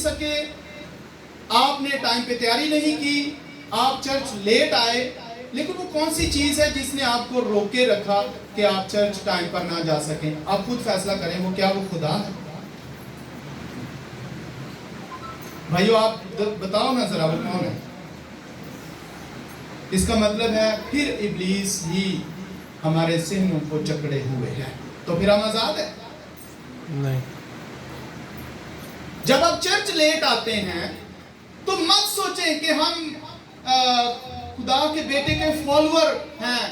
سکے, آپ نے ٹائم پہ تیاری نہیں کی, آپ چرچ لیٹ آئے, لیکن وہ کون سی چیز ہے جس نے آپ کو روکے رکھا کہ آپ چرچ ٹائم پر نہ جا سکیں؟ آپ خود فیصلہ کریں, وہ کیا وہ خدا ہے؟ بھائیو آپ بتاؤ نا ذرا وہ کون ہے؟ اس کا مطلب ہے پھر ابلیس ہی ہمارے ذہنوں کو جکڑے ہوئے ہیں. تو پھر ہم آزاد ہیں نہیں. جب آپ چرچ لیٹ آتے ہیں تو مت سوچیں کہ ہم خدا کے بیٹے کے فالوور ہیں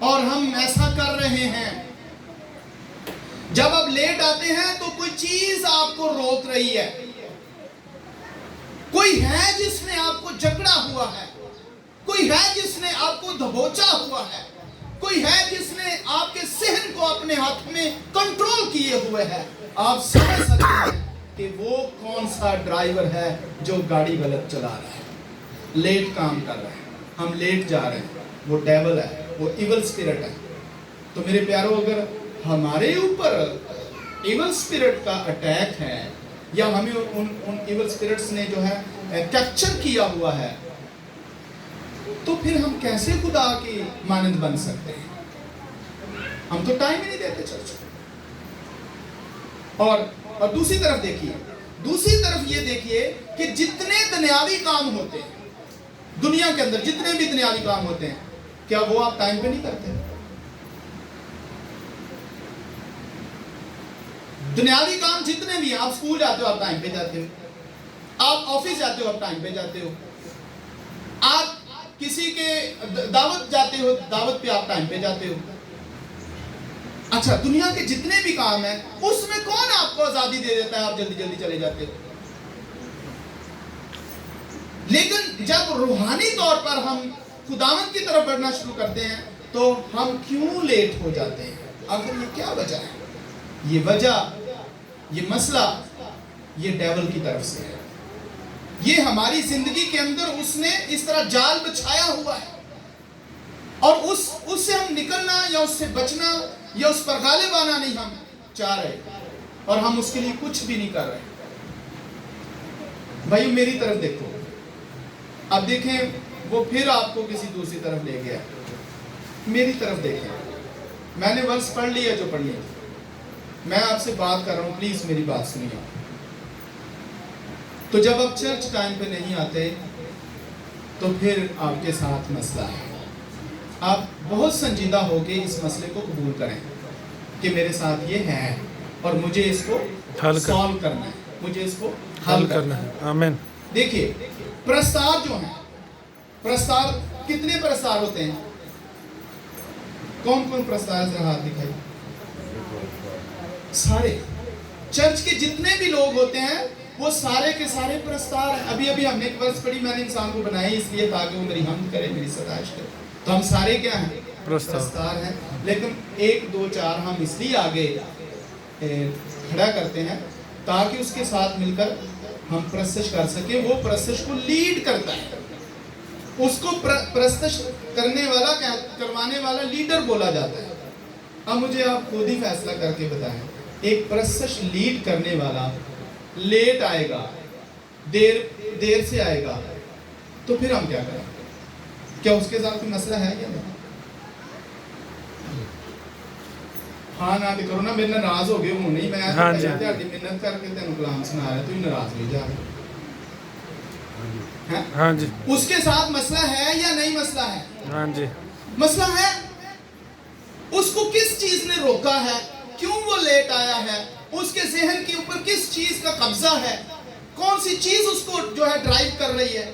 اور ہم ایسا کر رہے ہیں. جب آپ لیٹ آتے ہیں تو کوئی چیز آپ کو روک رہی ہے, کوئی ہے جس نے آپ کو جکڑا ہوا ہے, کوئی ہے جس نے آپ کو دبوچا ہوا ہے, کوئی ہے جس نے آپ کے ذہن کو اپنے ہاتھ میں کنٹرول کیے ہوئے ہے. آپ سمجھ سکتے ہیں کہ وہ کون سا ڈرائیور ہے جو گاڑی غلط چلا رہا ہے, لیٹ کام کر رہا ہے, ہم لیٹ جا رہے ہیں. وہ ڈیول ہے, وہ ایول اسپرٹ ہے. تو میرے پیارو, اگر ہمارے اوپر ایول اسپرٹ کا اٹیک ہے یا ہمیں ان ایول اسپرٹس نے جو ہے کیپچر کیا ہوا ہے, تو پھر ہم کیسے خدا کی مانند بن سکتے ہیں؟ ہم تو ٹائم ہی نہیں دیتے چرچ. اور دوسری طرف دیکھیے, دوسری طرف یہ دیکھیے کہ جتنے دنیاوی کام ہوتے ہیں دنیا کے اندر, جتنے بھی دنیاوی کام ہوتے ہیں, کیا وہ آپ ٹائم پہ نہیں کرتے؟ دنیاوی کام جتنے بھی ہیں, آپ اسکول جاتے ہو آپ ٹائم پہ جاتے ہو, آپ آفس جاتے ہو آپ ٹائم پہ جاتے ہو, آپ کسی کے دعوت جاتے ہو دعوت پہ آپ ٹائم پہ جاتے ہو. اچھا, دنیا کے جتنے بھی کام ہیں اس میں کون آپ کو آزادی دے دیتا ہے آپ جلدی جلدی چلے جاتے ہو؟ لیکن جب روحانی طور پر ہم خداوند کی طرف بڑھنا شروع کرتے ہیں تو ہم کیوں لیٹ ہو جاتے ہیں؟ آخر یہ کیا وجہ ہے؟ یہ وجہ, یہ مسئلہ, یہ ڈیول کی طرف سے ہے. یہ ہماری زندگی کے اندر اس نے اس طرح جال بچھایا ہوا ہے, اور اس سے ہم نکلنا یا اس سے بچنا یا اس پر غالب آنا نہیں ہم چاہ رہے, اور ہم اس کے لیے کچھ بھی نہیں کر رہے. بھائی میری طرف دیکھو, اب دیکھیں وہ پھر آپ کو کسی دوسری طرف لے گیا. میری طرف دیکھیں, میں نے ورس پڑھ لیا جو پڑھ لیا, میں آپ سے بات کر رہا ہوں, پلیز میری بات سنیے. تو جب آپ چرچ ٹائم پہ نہیں آتے تو پھر آپ کے ساتھ مسئلہ ہے. آپ بہت سنجیدہ ہو کے اس مسئلے کو قبول کریں کہ میرے ساتھ یہ ہے اور مجھے اس کو سالو کرنا ہے, مجھے اس کو حل کرنا ہے. آمین. دیکھیے پرستار جو ہیں, پرستار کتنے پرستار ہوتے ہیں؟ کون کون پرستار ذرا ہاتھ دکھائیے. سارے چرچ کے جتنے بھی لوگ ہوتے ہیں وہ سارے کے سارے پرستار ہیں. ابھی ہم نے ایک ورس پڑھی, میں نے انسان کو بنائی اس لیے تاکہ وہ میری حمد کرے, میری ستائش کرے. تو ہم سارے کیا ہیں؟ پرستار ہیں. لیکن 1 2 4 ہم اس لیے آگے کھڑا کرتے ہیں تاکہ اس کے ساتھ مل کر ہم پرستش کر سکیں. وہ پرستش کو لیڈ کرتا ہے, اس کو پرستش کرنے والا, کروانے والا لیڈر بولا جاتا ہے. اب مجھے آپ خود ہی فیصلہ کر کے بتائیں, ایک پرستش لیڈ کرنے والا لیٹ آئے گا, دیر سے آئے گا, تو پھر ہم کیا کریں؟ کیا اس کے ساتھ کوئی مسئلہ ہے یا نہیں؟ ہاں نہ کرو نا, میرے ناراض ہو گئے ہوں نہیں, میں محنت کر کے تینوں کلام سنا رہا, تو ہی ناراض نہیں جا رہا. ہاں جی, اس کے ساتھ مسئلہ ہے یا نہیں مسئلہ ہے؟ ہاں جی, مسئلہ ہے. اس کو کس چیز نے روکا ہے؟ کیوں وہ لیٹ آیا ہے؟ اس کے ذہن کے اوپر کس چیز کا قبضہ ہے؟ کون سی چیز اس کو جو ہے ڈرائیو کر رہی ہے؟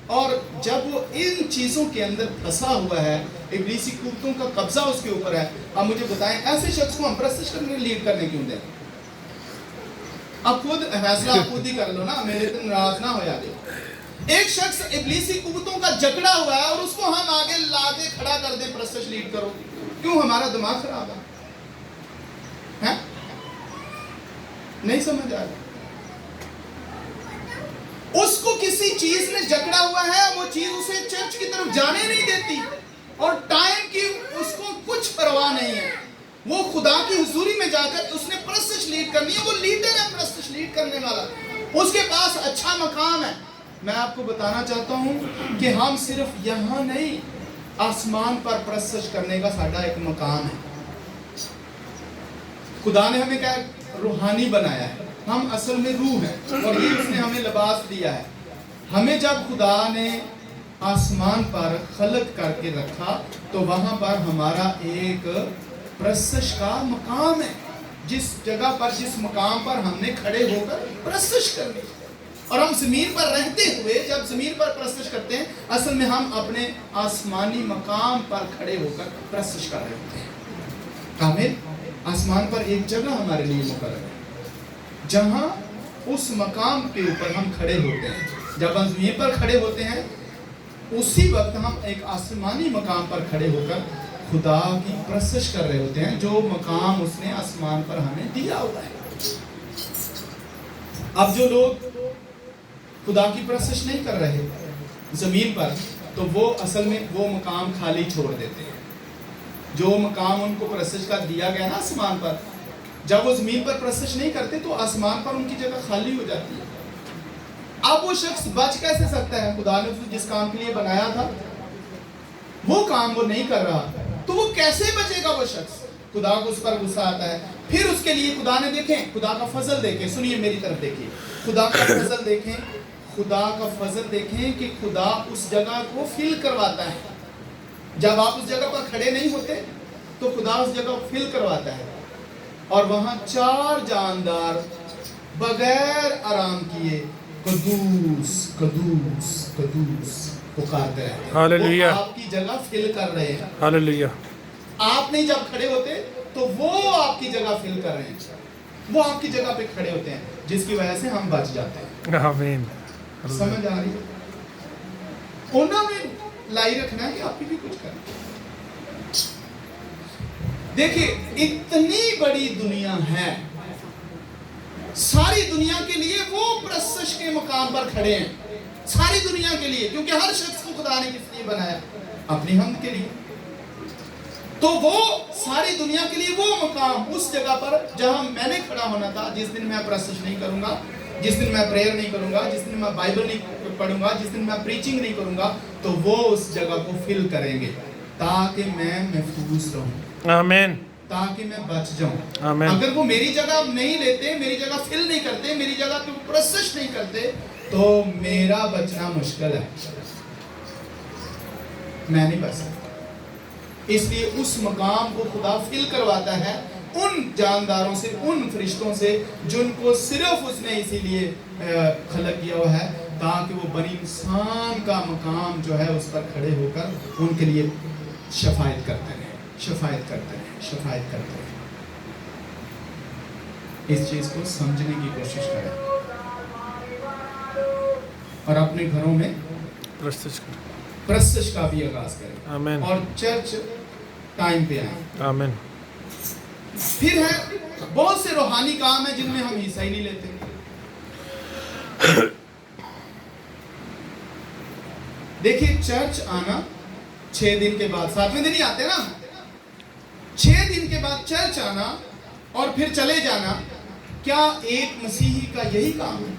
اور جب وہ ان چیزوں کے اندر پھنسا ہوا ہے, ابلیسی قوتوں کا قبضہ اس کے اوپر ہے, اب مجھے بتائیں ایسے شخص کو ہم پرستش کرنے لیڈ کرنے کیوں دیں؟ اب خود فیصلہ آپ خود ہی کر لو نا, میرے تو ناراض نہ ہو جاتے. ایک شخص ابلیسی قوتوں کا جکڑا ہوا ہے اور اس کو ہم آگے لا کے کھڑا کر دیں پرستش لیڈ کرو, کیوں؟ ہمارا دماغ خراب ہے. نہیں سمجھ آ رہا. اس کو کسی چیز نے جکڑا ہوا ہے, وہ چیز اسے چرچ کی طرف جانے نہیں دیتی, اور ٹائم کی اس کو کچھ پرواہ نہیں ہے. وہ خدا کی حضوری میں جا کر اس نے پرستش لیڈ کرنی ہے, وہ لیڈر ہے پرستش لیڈ کرنے والا. اس کے پاس اچھا مقام ہے. میں آپ کو بتانا چاہتا ہوں کہ ہم صرف یہاں نہیں، آسمان پر پرستش کرنے کا ساڈا ایک مقام ہے. خدا نے ہمیں کیا روحانی بنایا ہے، ہم اصل میں روح ہیں، اور یہ اس نے ہمیں لباس دیا ہے. ہمیں جب خدا نے آسمان پر خلق کر کے رکھا تو وہاں پر ہمارا ایک پرستش کا مقام ہے، جس جگہ پر، جس مقام پر ہم نے کھڑے ہو کر پرستش کرنی. اور ہم زمین پر رہتے ہوئے جب زمین پر پرستش کرتے ہیں، اصل میں ہم اپنے آسمانی مقام پر کھڑے ہو کر پرستش کر رہے ہوتے ہیں. کامل آسمان پر ایک جگہ ہمارے لیے مقرر ہے جہاں اس مقام کے اوپر ہم کھڑے ہوتے ہیں. جب ہم زمین پر کھڑے ہوتے ہیں اسی وقت ہم ایک آسمانی مقام پر کھڑے ہو کر خدا کی پرستش کر رہے ہوتے ہیں، جو مقام اس نے آسمان پر ہمیں دیا ہوا ہے. اب جو لوگ خدا کی پرستش نہیں کر رہے زمین پر، تو وہ اصل میں وہ مقام خالی چھوڑ دیتے ہیں. جو مقام ان کو پرستش کا دیا گیا نا آسمان پر، جب وہ زمین پر پرستش نہیں کرتے تو آسمان پر ان کی جگہ خالی ہو جاتی ہے. اب وہ شخص بچ کیسے سکتا ہے؟ خدا نے جس کام کے لیے بنایا تھا وہ کام وہ نہیں کر رہا، تو وہ کیسے بچے گا وہ شخص؟ خدا کو اس پر غصہ آتا ہے. پھر اس کے لیے خدا نے دیکھیں، خدا کا فضل دیکھیں، سنیے میری طرف دیکھیں، خدا کا فضل دیکھیں، خدا کا فضل دیکھیں کہ خدا اس جگہ کو فل کرواتا ہے. جب آپ اس جگہ پر کھڑے نہیں ہوتے تو خدا اس جگہ کو فل کرواتا ہے، اور وہاں 4 جاندار بغیر آرام کیے قدوس قدوس قدوس پکارتے رہتے ہیں. ہاللیلویہ. وہ آپ کی جگہ فل کر رہے ہیں. ہاللیلویہ. آپ نہیں جب کھڑے ہوتے تو وہ آپ کی جگہ فل کر رہے ہیں، وہ آپ کی جگہ پہ کھڑے ہوتے ہیں، جس کی وجہ سے ہم بچ جاتے ہیں. آمین. سمجھ آ رہی ہے؟ انہوں نے لائی رکھنا ہے کہ آپ بھی کچھ کریں. دیکھیں اتنی بڑی دنیا ہے، ساری دنیا کے لیے وہ پرستش کے مقام پر کھڑے ہیں، ساری دنیا کے لیے، کیونکہ ہر شخص کو خدا نے کس لیے بنایا؟ اپنی حمد کے لیے. تو وہ ساری دنیا کے لیے وہ مقام، اس جگہ پر جہاں میں نے کھڑا ہونا تھا، جس دن میں پرستش نہیں کروں گا، جس دن میں پریئر نہیں کروں گا، جس دن میں بائبل نہیں پڑھوں گا، جس دن میں پریچنگ نہیں کروں گا، تو وہ اس جگہ کو فل کریں گے تاکہ میں محفوظ رہوں، آمین. تاکہ میں بچ جاؤں. آمین. اگر وہ میری جگہ نہیں لیتے، میری جگہ فل نہیں کرتے، میری جگہ پہ پرستش نہیں کرتے، تو میرا بچنا مشکل ہے، میں نہیں بچ سکتا. اس لیے اس مقام کو خدا فل کرواتا ہے ان جانداروں سے، ان فرشتوں سے جن کو صرف اس نے اسی لیے خلق کیا ہوا ہے، تاکہ وہ بنی انسان کا مقام جو ہے اس پر کھڑے ہو کر ان کے لیے شفاعت کرتے رہے، شفاعت کرتے رہے، شفاعت کرتے رہے. اس چیز کو سمجھنے کی کوشش کریں اور اپنے گھروں میں پرستش کا بھی آغاز کریں. آمین. اور چرچ ٹائم پہ آئیں. آمین. پھر ہے بہت سے روحانی کام ہیں جن میں ہم حصہ ہی نہیں لیتے. دیکھیے چرچ آنا 6 دن کے بعد، 7ویں دن ہی آتے نا، 6 دن کے بعد چرچ آنا اور پھر چلے جانا، کیا ایک مسیحی کا یہی کام ہے؟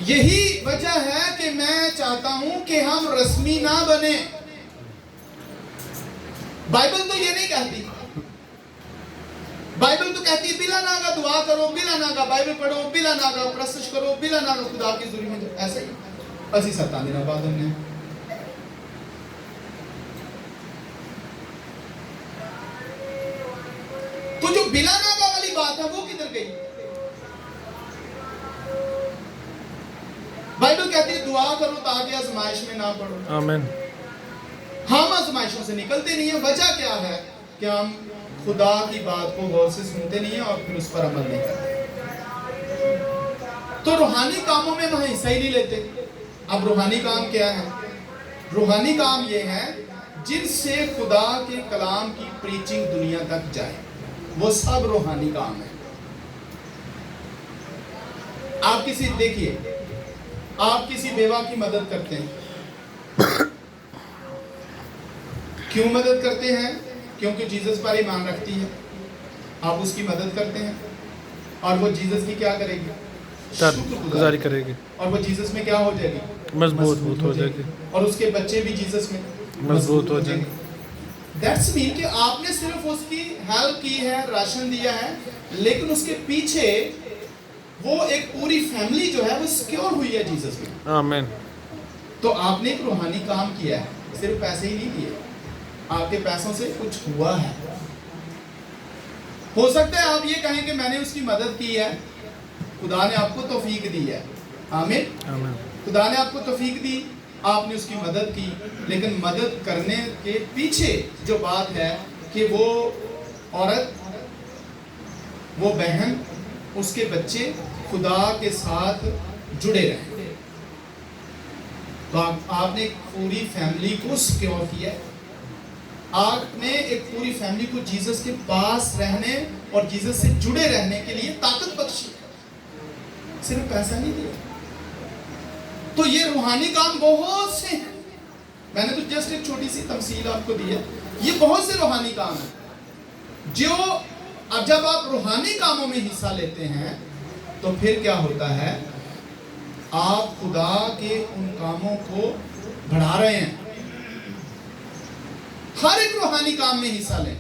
یہی وجہ ہے کہ میں چاہتا ہوں کہ ہم رسمی نہ بنے. بائبل تو یہ نہیں کہتی، بائبل تو کہتی ہے بلا ناگا دعا کرو، بلا ناگا بائبل پڑھو، بلا ناگا پرستش کرو، بلا ناگا خدا کی حضوری میں. ایسا ہی اسی 7 دن بعد ہم نے تو جو بلا ناگا والی بات ہے وہ کدھر گئی؟ بائبل کہتی ہے دعا کرو تاکہ آزمائش میں نہ پڑو. آمین. ہم آزمائشوں سے نکلتے نہیں ہیں. وجہ کیا ہے؟ کہ ہم خدا کی بات کو غور سے سنتے نہیں ہیں اور پھر اس پر عمل نہیں کرتے. تو روحانی کاموں میں وہاں حصہ ہی نہیں لیتے. اب روحانی کام کیا ہے؟ روحانی کام یہ ہے جن سے خدا کے کلام کی پریچنگ دنیا تک جائے، وہ سب روحانی کام ہے. آپ کسی دیکھیے، آپ کسی بیوہ کی مدد کرتے ہیں، کیوں مدد کرتے ہیں؟ کیونکہ جیزس پر ایمان رکھتی ہے. آپ اس کی مدد کرتے ہیں اور وہ جیزس کی کیا کرے گی؟ شکر گزاری کرے گی، اور وہ جیزس میں کیا ہو جائے گی؟ مضبوط ہو جائے گی، اور اس کے بچے بھی جیزس میں مضبوط ہو جائیں گے۔ دیٹس مین کہ آپ نے صرف اس کی ہیلپ کی ہے، راشن دیا ہے، لیکن اس کے پیچھے وہ ایک پوری فیملی جو ہے وہ سیکیور ہوئی ہے جیزس میں۔ آمین۔ تو آپ نے ایک روحانی کام کیا ہے، صرف پیسے ہی نہیں دیے، آپ کے پیسوں سے کچھ ہوا ہے۔ ہو سکتا ہے آپ یہ کہیں کہ میں نے اس کی مدد کی ہے، خدا نے آپ کو توفیق دی ہے۔ آمین۔ خدا نے آپ کو توفیق دی، آپ نے اس کی مدد کی، لیکن مدد کرنے کے پیچھے جو بات ہے کہ وہ عورت، وہ بہن، اس کے بچے خدا کے ساتھ جڑے رہیں۔ تو آپ نے ایک پوری فیملی کو سیکیور کیا ہے، آپ نے ایک پوری فیملی کو جیزس کے پاس رہنے اور جیزس سے جڑے رہنے کے لیے طاقت بخشی، صرف پیسہ نہیں دیا۔ تو یہ روحانی کام بہت سے ہیں، میں نے تو جسٹ ایک چھوٹی سی تمثیل آپ کو دی ہے، یہ بہت سے روحانی کام ہیں جو اب جب آپ روحانی کاموں میں حصہ لیتے ہیں تو پھر کیا ہوتا ہے؟ آپ خدا کے ان کاموں کو بڑھا رہے ہیں۔ ہر ایک روحانی کام میں حصہ لیں۔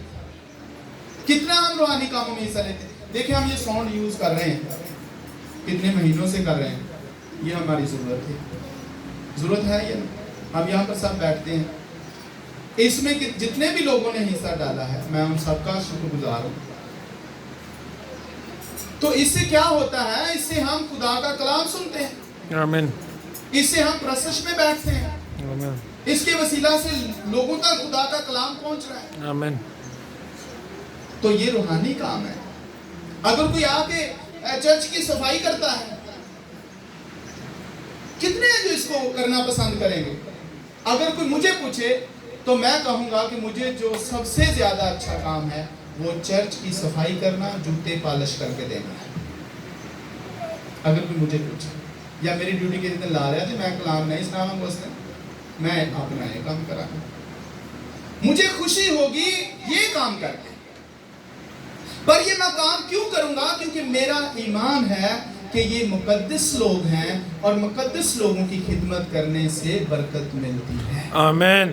کتنا ہم روحانی کاموں میں حصہ لیتے ہیں؟ دیکھیں ہم یہ ساؤنڈ یوز کر رہے ہیں، کتنے مہینوں سے کر رہے ہیں، یہ ہماری ضرورت ہے، ضرورت ہے یہ نا؟ ہم یہاں پر سب بیٹھتے ہیں، اس میں جتنے بھی لوگوں نے حصہ ڈالا ہے میں ان سب کا شکر گزار ہوں۔ تو اس سے کیا ہوتا ہے؟ اس سے ہم خدا کا کلام سنتے ہیں، آمین۔ اس سے ہم پرستش میں بیٹھتے ہیں، آمین۔ اس کے وسیلہ سے لوگوں تک خدا کا کلام پہنچ رہا ہے۔ آمین۔ تو یہ روحانی کام ہے۔ اگر کوئی آ کے چرچ کی صفائی کرتا ہے، کتنے ہیں جو اس کو کرنا پسند کریں گے؟ اگر کوئی مجھے پوچھے تو میں کہوں گا کہ مجھے جو سب سے زیادہ اچھا کام ہے وہ چرچ کی صفائی کرنا، جوتے پالش کر کے دینا ہے۔ اگر کوئی مجھے پوچھے یا میری ڈیوٹی کے دن لا رہا ہے میں کلام نہیں سناؤں گا، اس نے میں اپنا یہ کام کرا ہوں، مجھے خوشی ہوگی یہ کام کر کے۔ پر یہ میں کام کیوں کروں گا؟ کیونکہ میرا ایمان ہے کہ یہ مقدس لوگ ہیں اور مقدس لوگوں کی خدمت کرنے سے برکت ملتی ہے۔ آمین۔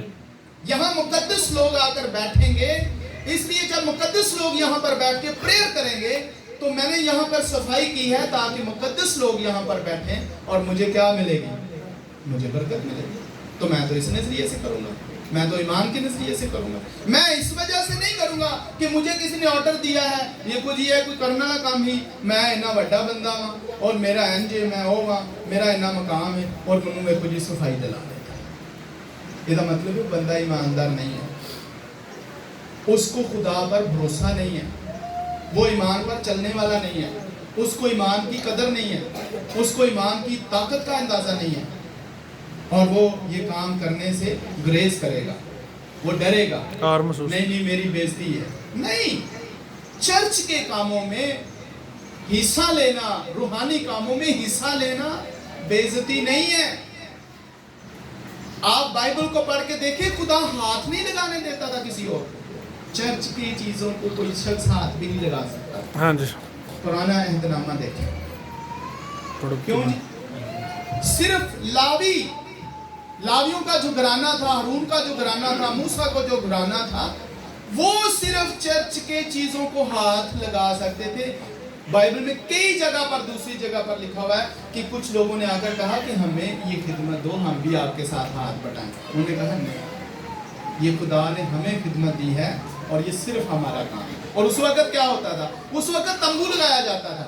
یہاں مقدس لوگ آ کر بیٹھیں گے، اس لیے جب مقدس لوگ یہاں پر بیٹھ کے پریئر کریں گے تو میں نے یہاں پر صفائی کی ہے تاکہ مقدس لوگ یہاں پر بیٹھیں اور مجھے کیا ملے گی؟ مجھے برکت ملے گی۔ تو میں تو اس نظریے سے کروں گا، میں تو ایمان کے نظریے سے کروں گا، میں اس وجہ سے نہیں کروں گا کہ مجھے کسی نے آرڈر دیا ہے، یہ کچھ یہ ہے کوئی کرنا نہ کام ہی، میں اتنا بڑا بندہ ہوں اور میرا انجے میں ہوگا، میرا اتنا مقام ہے اور منوں میں کچھ صفائی دلا دیتا ہے۔ یہ مطلب ہے بندہ ایماندار نہیں ہے، اس کو خدا پر بھروسہ نہیں ہے، وہ ایمان پر چلنے والا نہیں ہے، اس کو ایمان کی قدر نہیں ہے، اس کو ایمان کی طاقت کا اندازہ نہیں ہے، اور وہ یہ کام کرنے سے گریز کرے گا، وہ ڈرے گا، نہیں میری بے عزتی ہے۔ نہیں، چرچ کے کاموں میں حصہ لینا، روحانی کاموں میں حصہ لینا بے عزتی نہیں ہے۔ آپ بائبل کو پڑھ کے دیکھیں، خدا ہاتھ نہیں لگانے دیتا تھا کسی اور، چرچ کی چیزوں کو کوئی شخص ہاتھ بھی نہیں لگا سکتا۔ ہاں جی، پرانا عہد نامہ دیکھیں، کیوں جی؟ صرف لاویوں کا جو گھرانہ تھا، ہارون کا جو گھرانہ تھا، موسیٰ کو جو گھرانہ تھا، وہ صرف چرچ کے چیزوں کو ہاتھ لگا سکتے تھے۔ بائبل میں کئی جگہ پر، دوسری جگہ پر لکھا ہوا ہے کہ کچھ لوگوں نے آ کر کہا کہ ہمیں یہ خدمت دو، ہم بھی آپ کے ساتھ ہاتھ بٹائیں۔ انہوں نے کہا نہیں، یہ خدا نے ہمیں خدمت دی ہے اور یہ صرف ہمارا کام ہے۔ اور اس وقت کیا ہوتا تھا؟ اس وقت تمبو لگایا جاتا تھا،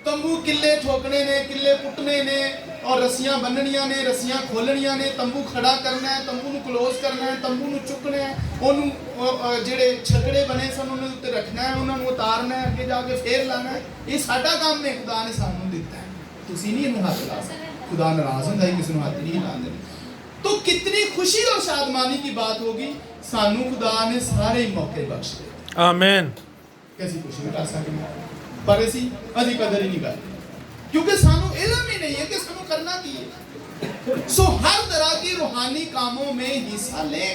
تمبو کلے ٹھوکنے نے، کلے پٹنے نے، اور رسیاں بننیاں نے، رسیاں کھولنیاں نے، تمبو کھڑا کرنا ہے، تمبو نو کلوز کرنا ہے، تمبو نو چکنا ہے، انہوں جڑے چھکڑے بنے سن انہوں نے رکھنا ہے، انہوں نے اتارنا ہے، آگے جا کے پھر لانا ہے۔ یہ ساڈا کام نے خدا نے سانوں دیتا ہے، تسی نہیں انہوں ہاتھ لا سکتے، خدا ناراض ہوندا ہے کسی نوں ہاتھ نہیں لاندے۔ تو کتنی خوشی اور شادمانی کی بات ہوگی، سانوں خدا نے سارے موقع بخش دیے۔ آمین۔ کیسی خوشی مٹا سکتے ہیں، پر اسی قدر ہی نہیں کرتے کیونکہ سانوں علم ہی نہیں ہے کہ سانوں کرنا کی ہے۔ سو ہر طرح کی روحانی کاموں میں حصہ لیں،